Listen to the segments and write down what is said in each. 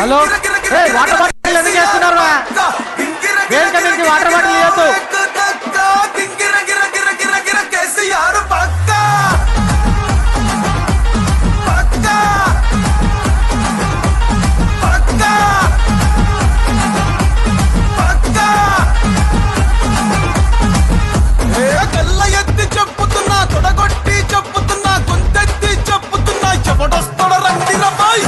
Hello water bottle ఎందుకు చేస్తున్నారు? వేదిక నుంచి వాటర్ బాటిల్ ఇవ్వద్దు. చెప్పుతున్నా తొడగొట్టి చెప్పుతున్నా గుంతెత్తి చెప్పుతున్నా ఎవడొస్తాడో రండి రబాయ్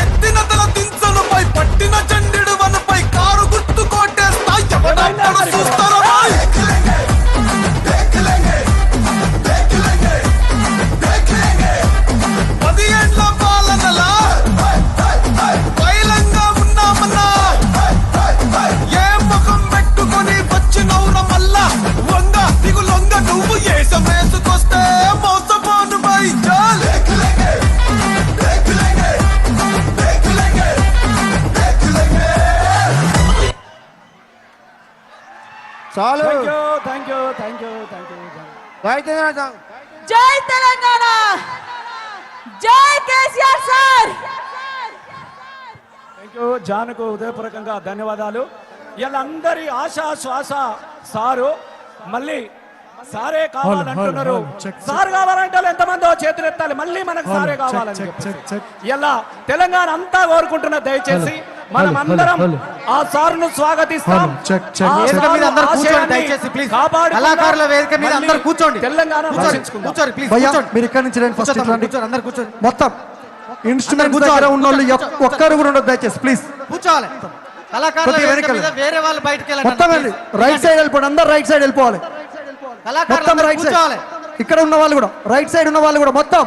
ఎత్తిన తల దించనుపై పట్టిన చండెడు వనపై కారు గుర్తు కొట్టేస్తా ఎవడొస్తాడో చూస్తారో బాయ్ 10 ఏండ్ల పాలనలా వైలంగా ఉన్నామన్నా ఏ ముఖం పెట్టుకొని వచ్చినవుర మల్లా వంగ దిగులొంగ నువ్వు ఏసమేసుకొస్తే మోసపోను బై చాల్ చాలు. థ్యాంక్ యూ జై తెలంగాణ, జై కేసీఆర్ సార్. థ్యాంక్ యూ జానుకు హృదయపూర్వకంగా ధన్యవాదాలు. వీళ్ళందరి ఆశా శ్వాస సారు. మళ్ళీ సారే కావాలంటున్నారు. సార్ కావాలంటే ఎంతమందో చేతులు ఎత్తాలి. మళ్ళీ మనకు సారే కావాలని ఇలా తెలంగాణ అంతా కోరుకుంటున్న. దయచేసి మనం అందరం ఆ సార్ను స్వాగతిస్తాం. కళాకారుల వేదిక మీద అందరూ కూర్చోండి. తెలంగాణ మీరు ఇక్కడి నుంచి మొత్తం ఇన్స్ట్రుమెంట్ దగ్గర ఉన్న వాళ్ళు ఒక్కరు కూడా ఉండదు దయచేసి ప్లీజ్ కూర్చోవాలి. కళాకారుల వేదిక మీద వేరే వాళ్ళు బయటకు మొత్తం వెళ్ళి రైట్ సైడ్ వెళ్ళిపోండి. అందరు రైట్ సైడ్ వెళ్ళిపోవాలి. మొత్తం రైట్ సైడ్. ఇక్కడ ఉన్న వాళ్ళు కూడా రైట్ సైడ్ ఉన్న వాళ్ళు కూడా మొత్తం